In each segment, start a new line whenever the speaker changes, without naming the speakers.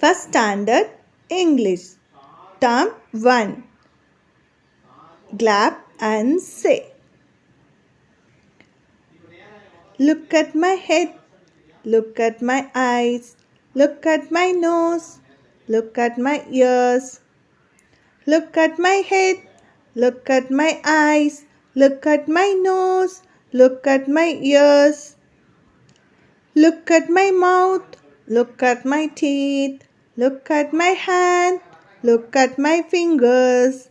First Standard English. Term 1. Clap and say. Look at my head. Look at my eyes. Look at my nose. Look at my ears. Look at my head. Look at my eyes. Look at my nose. Look at my ears. Look at my mouth. Look at my teeth. Look at my hand. Look at my fingers.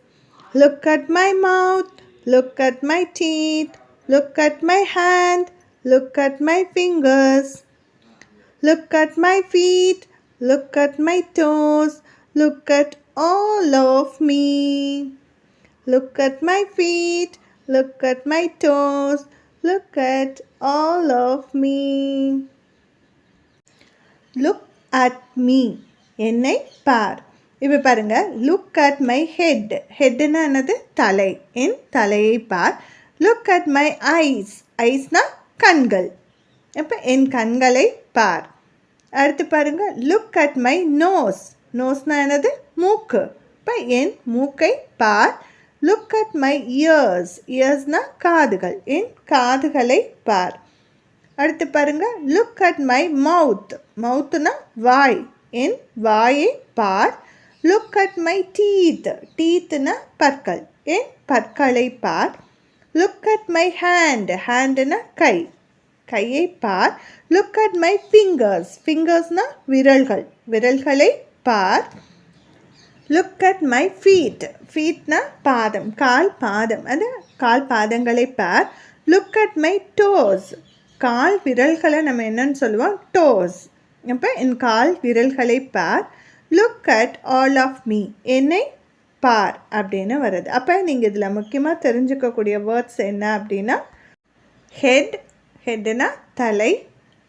Look at my mouth. Look at my teeth. Look at my hand. Look at my fingers. Look at my feet. Look at my toes. Look at all of me. Look at my feet. Look at my toes. Look at all of me. Look at me. என்னை பார். இப்போ பாருங்க, look at my head. ஹெட்னா என்னது? தலை. என் தலையை பார். Look at my eyes. ஐஸ்னா கண்கள். இப்போ என் கண்களை பார். அடுத்து பாருங்க, லுக் அட் மை நோஸ். நோஸ்னா என்னது? மூக்கு. இப்போ என் மூக்கை பார். Look at my ears. இயர்ஸ்னா காதுகள். என் காதுகளை பார். அடுத்து பாருங்க, லுக் அட் மை மவுத். மவுத்னா வாய். என் வாயை பார். Look at my teeth. டீத்னா பற்கள். என் பற்களை பார். Look at my hand. ஹேண்ட்னா கை. கையை பார். Look at my fingers. ஃபிங்கர்ஸ்னா விரல்கள். விரல்களை பார். Look at my feet. ஃபீட்னா பாதம். கால் பாதம். அது கால் பாதங்களை பார். Look at my toes. கால் விரல்களை நம்ம என்னன்னு சொல்லுவோம்? டோஸ். அப்போ என் கால் விரல்களை பார். Look at all of me. என்னை பார் அப்படின்னு வருது. அப்போ நீங்கள் இதில் முக்கியமாக தெரிஞ்சுக்கக்கூடிய வேர்ட்ஸ் என்ன அப்படின்னா, ஹெட். ஹெட்னா தலை.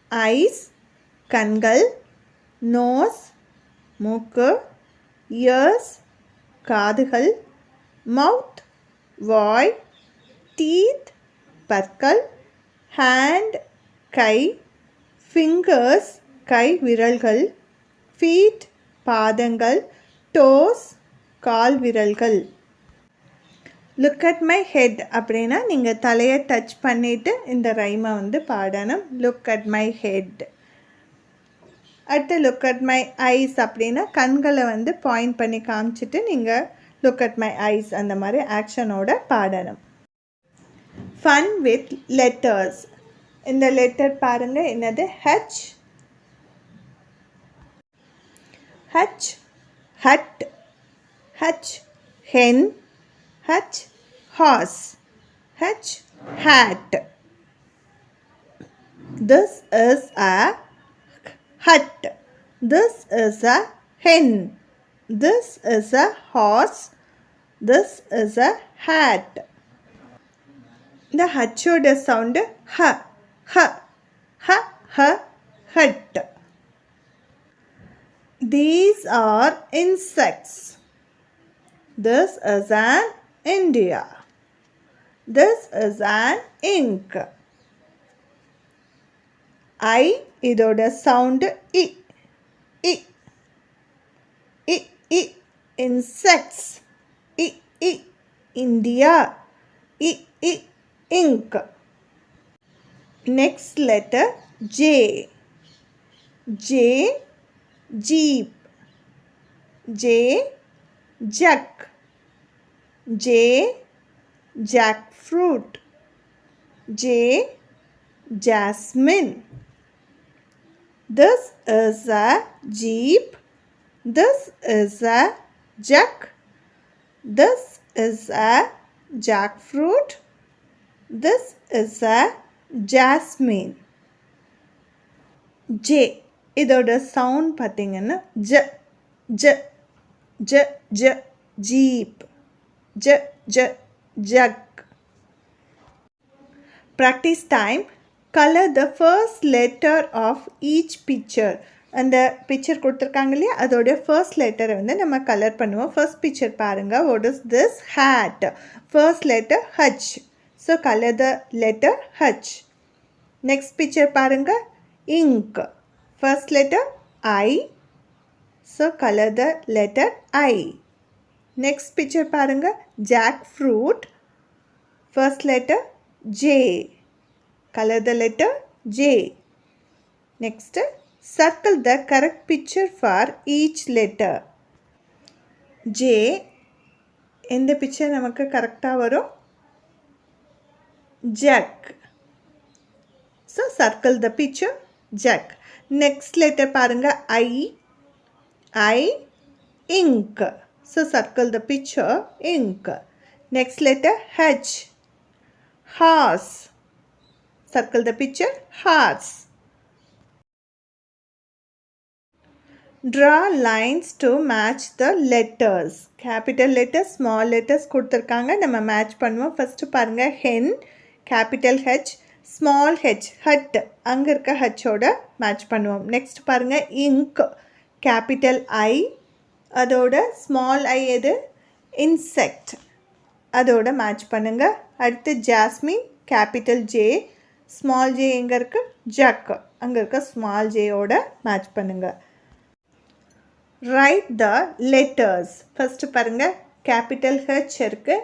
ஐஸ் கண்கள். நோஸ் மூக்கு. இயர்ஸ் காதுகள். மவுத் வாய். டீத் பற்கள். ஹேண்ட் கை. ஃபிங்கர்ஸ் கை விரல்கள். ஃபீட் பாதங்கள். டோஸ் கால் விரல்கள். லுக் அட் மை ஹெட் அப்படின்னா நீங்கள் தலையை டச் பண்ணிவிட்டு இந்த ரைமை வந்து பாடணும். Look at my head. அடுத்து லுக் அட் மை ஐஸ் அப்படின்னா கண்களை வந்து பாயிண்ட் பண்ணி காமிச்சிட்டு நீங்கள் லுக் அட் மை ஐஸ் அந்த மாதிரி ஆக்ஷனோட பாடணும். Fun with letters. இந்த லெட்டர் பாருங்கள், என்னது? H. H hut. H hen. H horse. H hat. This is a hut. This is a hen. This is a horse. This is a hat. The hutchoda sound ha ha ha ha hut. These are insects. This is an India. This is an ink. I இதோட sound இ இ இ இ. Insects. இ இ. India. இ இ. Ink. Next letter J. J jeep. J jug. J jackfruit. J jasmine. This is a jeep. This is a jug. This is a jackfruit. This is a jasmine. J இதோட sound பார்த்தீங்கன்னா ஜ ஜ ஜ ஜ jeep. ஜ ஜ jug. Practice time. Color the first letter of each picture. அந்த picture கொடுத்துருக்காங்க இல்லையா, அதோடைய ஃபர்ஸ்ட் லெட்டரை வந்து நம்ம கலர் பண்ணுவோம். ஃபர்ஸ்ட் பிக்சர் பாருங்கள். What is this? Hat. First letter H. So colour the letter H. Next picture பாருங்கள். Ink. First letter I. So color the letter I. Next picture பாருங்க, jackfruit. First letter J. Color the letter J. Next, circle the correct picture for each letter. J. இந்த picture நமக்கு கரெக்டா வரும். Jack. So circle the picture Jack. Next letter பாருங்க I ink. So circle the picture ink. Next letter H, horse. Circle the picture horse. Draw lines to match the letters. Capital letters, small letters கொடுத்திருக்காங்க, நம்ம match பண்ணுவோம். First பாருங்க hen, capital H, small h, hut, அங்க இருக்க h ஓட match பண்ணுவோம். Next பாருங்க ink, capital I, அதோட small I எது, insect, அதோட match பண்ணுங்க. அடுத்து jasmine, capital J, small j எங்க இருக்கு, jack, அங்க இருக்க small j ஓட match பண்ணுங்க. Write the letters. First பாருங்க capital H இருக்கு,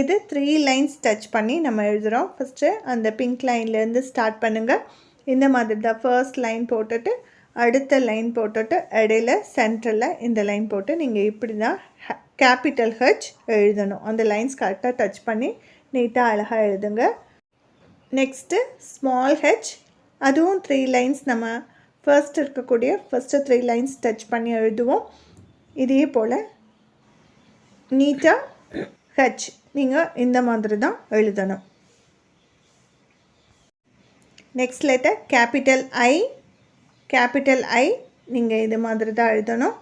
இது 3 lines touch பண்ணி நம்ம எழுதுறோம். First அந்த pink lineல இருந்து start பண்ணுங்க. இந்த மாதிரி தான் first line போட்டுட்டு அடுத்த லைன் போட்டுட்டு இடையில சென்டர்ல இந்த லைன் போட்டு நீங்க இப்படி தான் capital H எழுதணும். அந்த லைன்ஸ் கரெக்டாக டச் பண்ணி நீட்டாக அழகாக எழுதுங்க. நெக்ஸ்ட்டு ஸ்மால் h, அதுவும் 3 லைன்ஸ் நம்ம ஃபர்ஸ்ட் இருக்கக்கூடிய ஃபர்ஸ்ட்டு 3 லைன்ஸ் டச் பண்ணி எழுதுவோம். இதே போல் நீட்டாக h நீங்கள் இந்த மாதிரி தான் எழுதணும். நெக்ஸ்ட் லெட்டர் கேபிட்டல் ஐ நீங்கள் இது மாதிரி தான் எழுதணும்.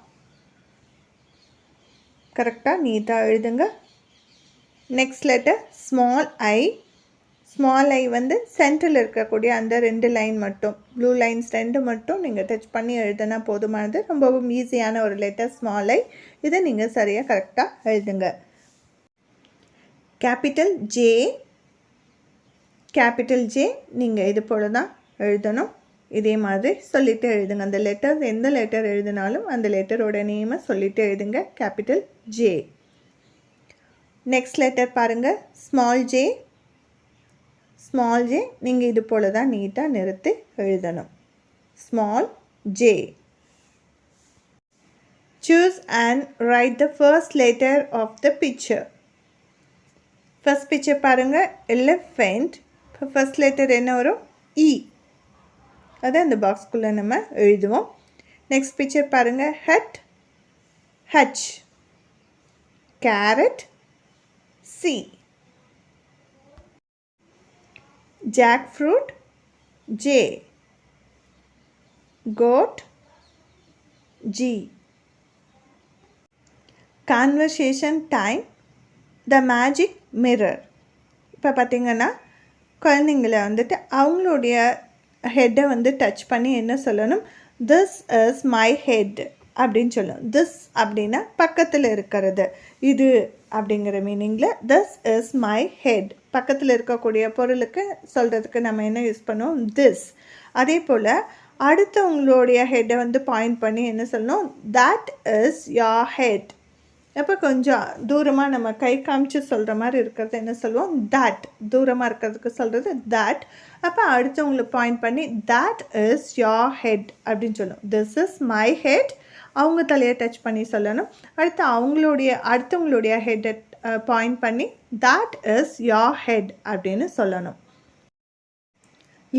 கரெக்டாக நீட்டாக எழுதுங்க. நெக்ஸ்ட் லெட்டர் ஸ்மால் ஐ வந்து சென்டரில் இருக்கக்கூடிய அந்த 2 லைன் மட்டும், ப்ளூ லைன்ஸ் 2 மட்டும் நீங்கள் டச் பண்ணி எழுதுனா போதுமானது. ரொம்பவும் ஈஸியான ஒரு லெட்டர் ஸ்மால் ஐ. இதை நீங்கள் சரியாக கரெக்டாக எழுதுங்க. கேபிட்டல் ஜே நீங்கள் இது போல் தான் எழுதணும். இதே மாதிரி சொல்லிட்டு எழுதுங்க. அந்த லெட்டர் எந்த லெட்டர் எழுதினாலும் அந்த லெட்டரோட நேமை சொல்லிட்டு எழுதுங்க. Capital J. நெக்ஸ்ட் லெட்டர் பாருங்கள் ஸ்மால் ஜே நீங்கள் இது போல் தான் நீட்டாக நிறுத்தி எழுதணும். Small J. Choose and write the first letter of the picture. First picture பாருங்கள் எலிஃபெண்ட். ஃபர்ஸ்ட் லெட்டர் என்ன வரும்? இ. அதை அந்த பாக்ஸ்குள்ளே நம்ம எழுதுவோம். நெக்ஸ்ட் பிக்சர் பாருங்கள் H, carrot C, jackfruit J, goat G. Conversation time the magic mirror. இப்போ பார்த்திங்கன்னா குழந்தைங்களை வந்துட்டு அவங்களுடைய ஹெட்டை வந்து டச் பண்ணி என்ன சொல்லணும்? திஸ் இஸ் மை ஹெட் அப்படின்னு சொல்லணும். திஸ் அப்படின்னா பக்கத்தில் இருக்கிறது, இது அப்படிங்கிற மீனிங்கில் திஸ் இஸ் மை ஹெட். பக்கத்தில் இருக்கக்கூடிய பொருளுக்கு சொல்கிறதுக்கு நம்ம என்ன யூஸ் பண்ணுவோம்? திஸ். அதே போல் அடுத்தவங்களுடைய ஹெட்டை வந்து பாயிண்ட் பண்ணி என்ன சொல்லணும்? That is your head. அப்போ கொஞ்சம் தூரமாக நம்ம கை காமிச்சு சொல்கிற மாதிரி இருக்கிறது என்ன சொல்லுவோம்? தட். தூரமாக இருக்கிறதுக்கு சொல்கிறது தட். அப்போ அடுத்தவங்களுக்கு பாயிண்ட் பண்ணி தட் இஸ் யோர் ஹெட் அப்படின்னு சொல்லணும். This is my head. அவங்க தலையை டச் பண்ணி சொல்லணும். அடுத்தவங்களுடைய ஹெட்டை பாயிண்ட் பண்ணி தட் இஸ் யோர் ஹெட் அப்படின்னு சொல்லணும்.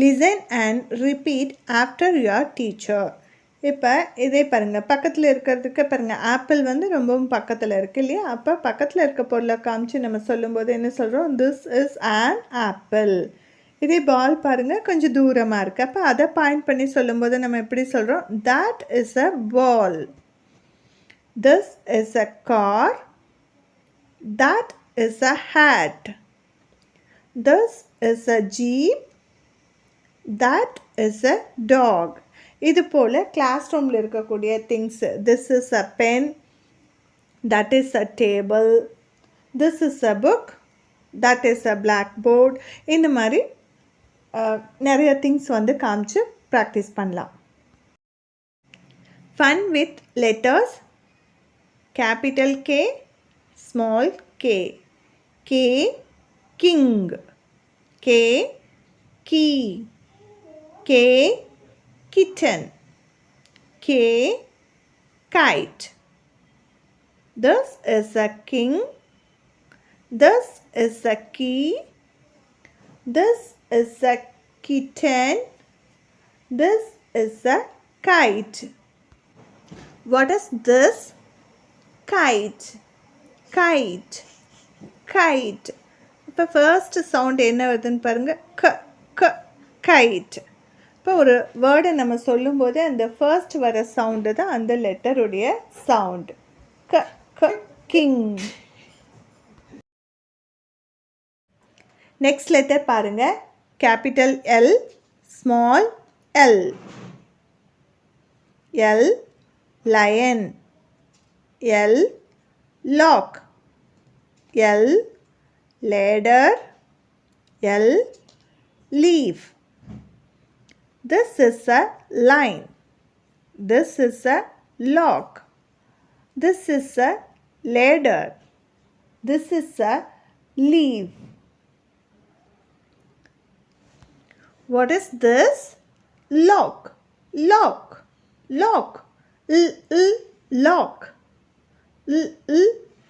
Listen and repeat after your teacher. இப்போ இதே பாருங்கள், பக்கத்தில் இருக்கிறதுக்கு பாருங்கள் ஆப்பிள் வந்து ரொம்பவும் பக்கத்தில் இருக்குது இல்லையா? அப்போ பக்கத்தில் இருக்க பொருளை காமிச்சு நம்ம சொல்லும்போது என்ன சொல்கிறோம்? This is an apple. இதே பால் பாருங்கள் கொஞ்சம் தூரமாக இருக்குது. அப்போ அதை பாயிண்ட் பண்ணி சொல்லும்போது நம்ம எப்படி சொல்கிறோம்? That is a ball. This is a car. That is a hat. This is a jeep. That is a dog. இது போல் கிளாஸ் ரூமில் இருக்கக்கூடிய things. This is a pen. That is a table. This is a book. That is a blackboard. இந்த மாதிரி நிறைய things வந்து காமிச்சு ப்ராக்டிஸ் பண்ணலாம். Fun with letters. Capital K, small k. K, king. K, key. K, kitten. K, kite. This is a king. This is a key. This is a kitten. This is a kite. What is this? Kite. Kite. Kite. இப்போ first sound என்ன வருதுன்னு பாருங்கள். க க guide. இப்போ ஒரு வேர்டை நம்ம சொல்லும்போது அந்த ஃபர்ஸ்ட் வர சவுண்டு தான் அந்த லெட்டருடைய சவுண்டு. க க கிங். நெக்ஸ்ட் லெட்டர் பாருங்கள். Capital L, small L. L, lion. L, lock. L, ladder. L, leaf. This is a line. This is a lock. This is a ladder. This is a leaf. What is this? Lock. Lock. Lock. Lock.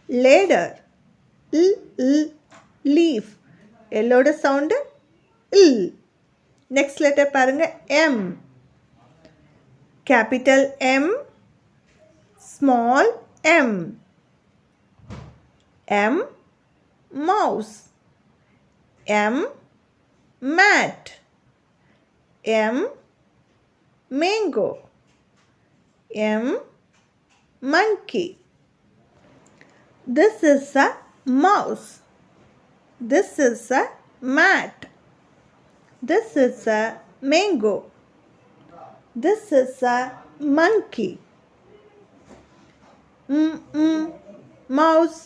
Ladder. Leaf. எல்லோட sound இல். Next letter பாருங்க. M. Capital M, small m. M, mouse. M, mat. M, mango. M, monkey. This is a mouse. This is a mat. This is a mango. This is a monkey. Mouse.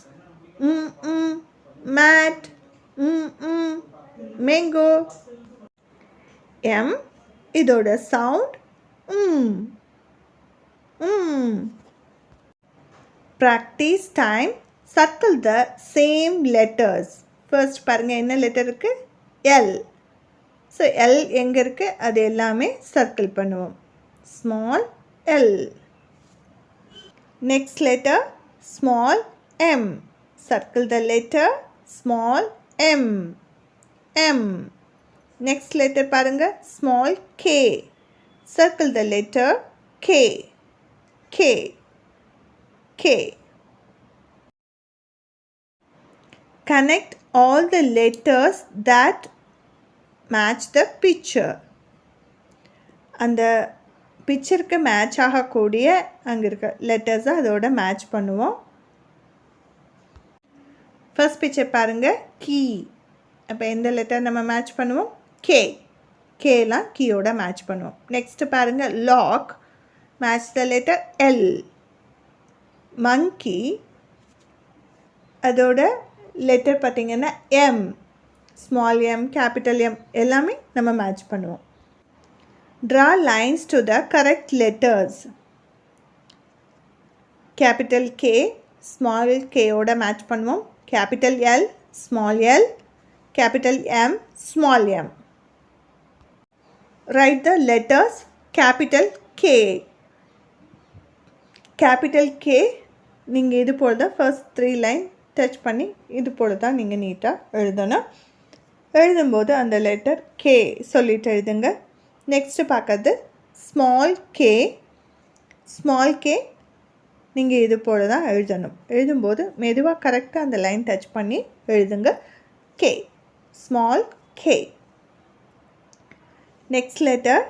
Mat. Mango. M, இதோட sound Practice time. Circle the same letters. First பாருங்க என்ன letter இருக்கு? L. So L எங்கே இருக்கு? அது எல்லாமே circle பண்ணுவோம். Small L. Next letter small M. Circle the letter small m. M. Next letter பாருங்க small K. Circle the letter K. K. K. Connect all the letters that match the picture. அந்த பிக்சருக்கு match ஆகக்கூடிய அங்கே இருக்க லெட்டர்ஸை அதோட match பண்ணுவோம். First picture பாருங்கள். Key. அப்போ எந்த லெட்டர் நம்ம மேட்ச் பண்ணுவோம்? கே. கேலாம் கீயோட மேட்ச் பண்ணுவோம். நெக்ஸ்ட்டு பாருங்கள். Lock. Match the letter L. Monkey. அதோட லெட்டர் பார்த்திங்கன்னா M. Small M, capital M எல்லாமே நம்ம மேட்ச் பண்ணுவோம். Draw lines to the correct letters. Capital K small கேயோட மேட்ச் பண்ணுவோம். Capital L, small L. Capital M, small M. Right the letters capital K. Capital K நீங்கள் இது போல் தான் first 3 line touch பண்ணி இது போல் தான் நீங்கள் நீட்டாக எழுதணும். எழுதும்போது அந்த லெட்டர் கே சொல்லிட்டு எழுதுங்க. நெக்ஸ்ட்டு பார்க்கறது ஸ்மால் கே. ஸ்மால் கே நீங்கள் இது போல் தான் எழுதணும். எழுதும்போது மெதுவாக கரெக்டாக அந்த லைன் டச் பண்ணி எழுதுங்க. K. Small K. Next letter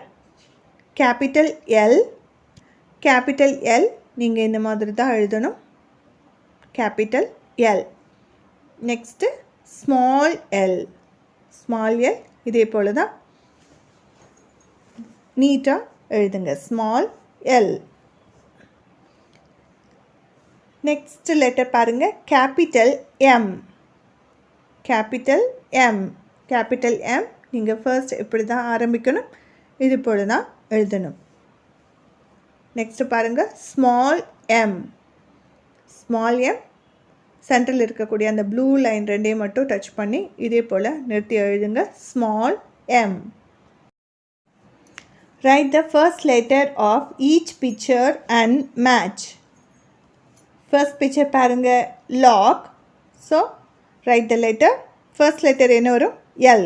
capital L. Capital L நீங்கள் இந்த மாதிரி தான் எழுதணும். Capital L. Next small L. Small L இதே போல் தான் நீட்டாக எழுதுங்க. Small L. நெக்ஸ்ட் லெட்டர் பாருங்கள். Capital M. Capital M. Capital M நீங்கள் ஃபர்ஸ்ட் இப்படி தான் ஆரம்பிக்கணும். இது போல் தான் எழுதணும். நெக்ஸ்ட்டு பாருங்கள் ஸ்மால் எம். ஸ்மால் எம் சென்டரில் இருக்கக்கூடிய அந்த ப்ளூ லைன் ரெண்டையும் மட்டும் டச் பண்ணி இதே போல் நிறுத்தி எழுதுங்க. Small M. Write the first letter of each picture and match. First picture பாருங்க lock. So write the letter. First letter என்ன வரும்? L.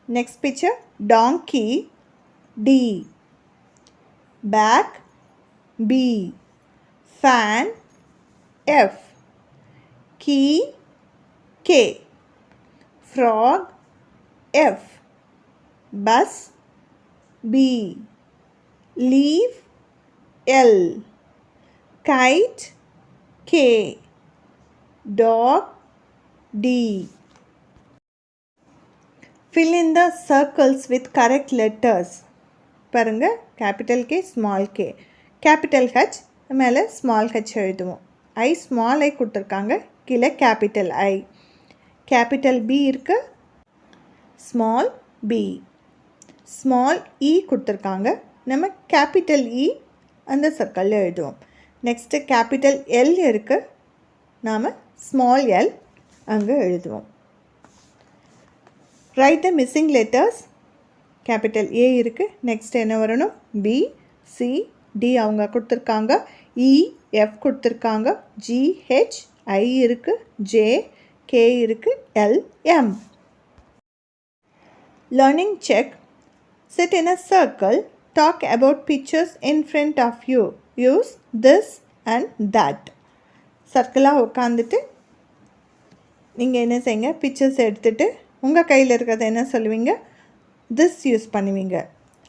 Next picture donkey. D. Bag. B. Fan. F. Key. K. Frog. F. Bus. B. Leaf. L. Kite. K. Dog. D. Fill in the circles with correct letters. பாருங்க capital K small k, capital H மேலே small h எழுதுவோம். I small I கொடுத்துருக்காங்க, கீழே capital I. capital B இருக்கு, small b. small e கொடுத்துருக்காங்க, நம்ம capital E அந்த சர்க்கிளில் எழுதுவோம். நெக்ஸ்ட்டு capital L இருக்குது, நாம் small l அங்கே எழுதுவோம். Write the missing letters. capital A இருக்குது, நெக்ஸ்ட் என்ன வரணும்? B, C, D அவங்க கொடுத்துருக்காங்க, E, F கொடுத்துருக்காங்க, G, H, I இருக்குது, J, K இருக்குது, L, M. Learning check. Sit in a circle. Talk about pictures in front of you. Use this and that. சர்க்கிளாக உட்காந்துட்டு நீங்கள் என்ன செய்யுங்க, பிக்சர்ஸ் எடுத்துகிட்டு உங்கள் கையில் இருக்கிறத என்ன சொல்லுவீங்க? திஸ் யூஸ் பண்ணுவீங்க.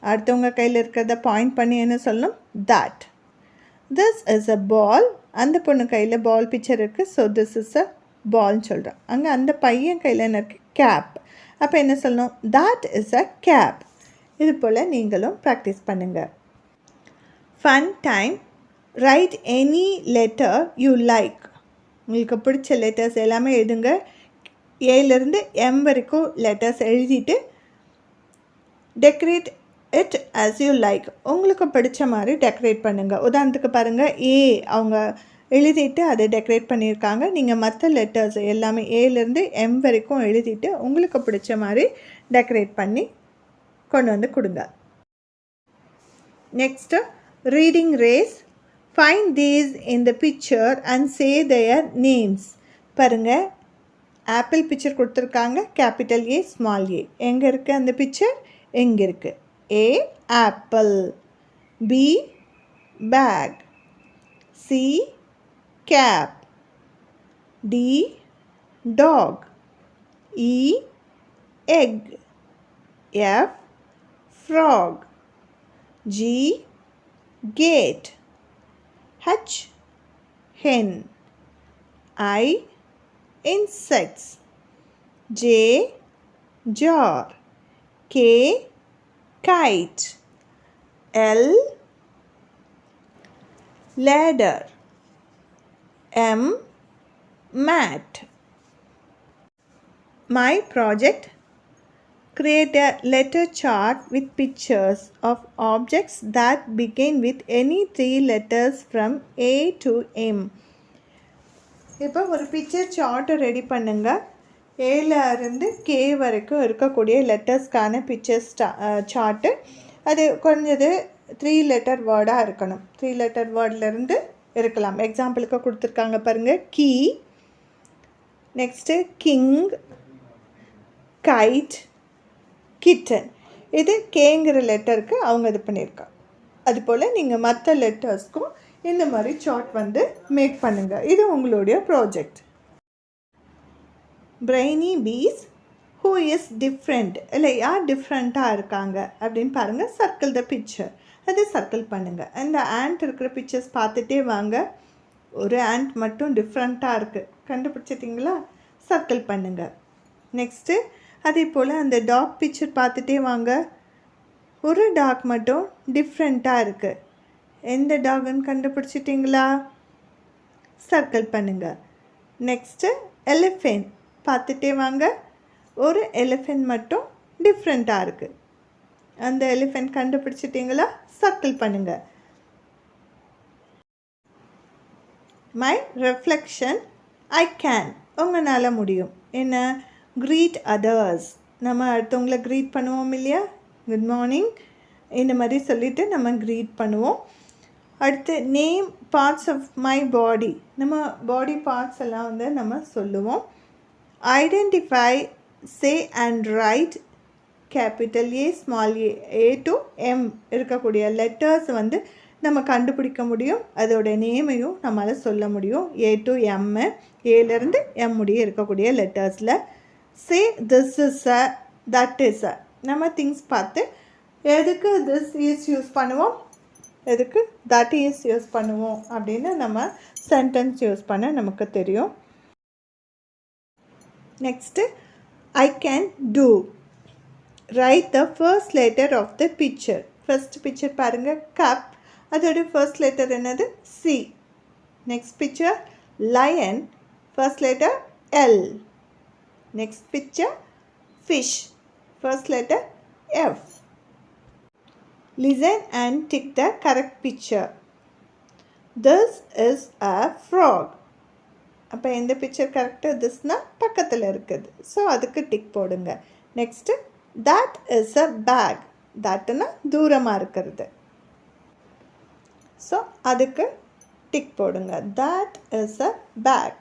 அடுத்தவங்க கையில் இருக்கிறத பாயிண்ட் பண்ணி என்ன சொல்லணும்? தட். திஸ் இஸ் அ பால். அந்த பொண்ணு கையில் பால் பிக்சர் இருக்குது, ஸோ திஸ் இஸ் அ பால்னு சொல்கிறோம். அங்கே அந்த பையன் கையில் என்ன இருக்குது? கேப். அப்போ என்ன சொல்லணும்? That is a cap. இது போல் நீங்களும் ப்ராக்டிஸ் பண்ணுங்கள். Fun time. Write any letter you like. உங்களுக்கு பிடிச்ச லெட்டர்ஸ் எல்லாமே எழுதுங்க. ஏலேருந்து எம் வரைக்கும் லெட்டர்ஸ் எழுதிட்டு decorate it as you like. உங்களுக்கு பிடிச்ச மாதிரி டெக்கரேட் பண்ணுங்கள். உதாரணத்துக்கு பாருங்கள், ஏ அவங்க எழுதிட்டு அதை டெக்கரேட் பண்ணியிருக்காங்க. நீங்கள் மற்ற லெட்டர்ஸ் எல்லாமே ஏலேருந்து எம் வரைக்கும் எழுதிட்டு உங்களுக்கு பிடிச்ச மாதிரி டெக்கரேட் பண்ணி கொண்டு வந்து கொடுங்க. Next reading race. Find these in the picture and say their names. பாருங்கள், ஆப்பிள் பிக்சர் கொடுத்துருக்காங்க, கேபிட்டல் ஏ ஸ்மால் ஏ. எங்கே இருக்குது அந்த பிக்சர்? எங்கே இருக்குது? A apple, B bag, C cap, D dog, E egg, F frog, G gate, H hen, I insects, J jar, K kite, L ladder, M mat. My project. Create a letter chart with pictures of objects that begin with any 3 letters from A to M. இப்போ ஒரு picture சார்ட்டை ready பண்ணுங்கள். ஏல இருந்து K வரைக்கும் இருக்கக்கூடிய லெட்டர்ஸ்க்கான pictures chart. அது கொஞ்சது 3 letter வேர்டாக இருக்கணும். 3 லெட்டர் வேர்ட்லேருந்து இருக்கலாம். எக்ஸாம்பிளுக்கு கொடுத்துருக்காங்க பாருங்கள், key, next king, kite, kitten. இது கேங்கிற லெட்டருக்கு அவங்க இது பண்ணியிருக்காங்க. அதுபோல் நீங்கள் மற்ற லெட்டர்ஸ்க்கும் இந்த மாதிரி சார்ட் வந்து மேக் பண்ணுங்கள். இது உங்களுடைய project. Brainy bees who is different. இல்லை யார் டிஃப்ரெண்ட்டாக இருக்காங்க அப்படின்னு பாருங்கள். Circle the picture. அதை சர்க்கிள் பண்ணுங்கள். அந்த ஆண்ட் இருக்கிற பிக்சர்ஸ் பார்த்துட்டே வாங்க. ஒரு ஆண்ட் மட்டும் டிஃப்ரெண்ட்டாக இருக்குது, கண்டுபிடிச்சிட்டிங்களா? சர்க்கிள் பண்ணுங்கள். நெக்ஸ்ட்டு அதே போல் அந்த டாக் பிக்சர் பார்த்துட்டே வாங்க. ஒரு டாக் மட்டும் டிஃப்ரெண்ட்டாக இருக்குது. எந்த டாக்னு கண்டுபிடிச்சிட்டிங்களா? சர்க்கிள் பண்ணுங்கள். நெக்ஸ்ட்டு எலிஃபென்ட் பார்த்துட்டே வாங்க. ஒரு எலிஃபென்ட் மட்டும் டிஃப்ரெண்ட்டாக இருக்குது. அந்த எலிஃபென்ட் கண்டுபிடிச்சிட்டிங்களா? சர்க்கிள் பண்ணுங்கள். மை ரெஃப்ளெக்ஷன் ஐ கேன் உங்களால் முடியும். என்ன க்ரீட் அதர்ஸ் நம்ம அடுத்தவங்கள க்ரீட் பண்ணுவோம் இல்லையா, குட் மார்னிங் இந்த மாதிரி சொல்லிவிட்டு நம்ம க்ரீட் பண்ணுவோம். அடுத்து name parts of my body, நம்ம பாடி பார்ட்ஸ் எல்லாம் வந்து நம்ம சொல்லுவோம். Identify, say and write capital A small A to M இருக்கக்கூடிய லெட்டர்ஸ் வந்து நம்ம கண்டுபிடிக்க முடியும். அதோட நேமையும் நம்மளால் சொல்ல முடியும். ஏ டு எம்மு, ஏலேருந்து எம் முடிய இருக்கக்கூடிய லெட்டர்ஸில். Say this is a, that is a, நம்ம திங்ஸ் பார்த்து எதுக்கு திஸ் இஸ் யூஸ் பண்ணுவோம், எதுக்கு தட் இஸ் யூஸ் பண்ணுவோம் அப்படின்னு நம்ம சென்டென்ஸ் யூஸ் பண்ண நமக்கு தெரியும். Next I can do. Write the first letter of the picture. First picture பாருங்கள், கப், அதோட ஃபர்ஸ்ட் லெட்டர் என்னது, C. Next picture lion, first letter L. Next picture fish, first letter F. Listen and tick the correct picture. This is a frog. அப்போ எந்த picture கரெக்டாக, திஸ்னால் பக்கத்தில் இருக்குது, so அதுக்கு tick போடுங்க. Next that is a bag. தட்னா தூரமாக இருக்கிறது, so அதுக்கு டிக் போடுங்க. that is a bag.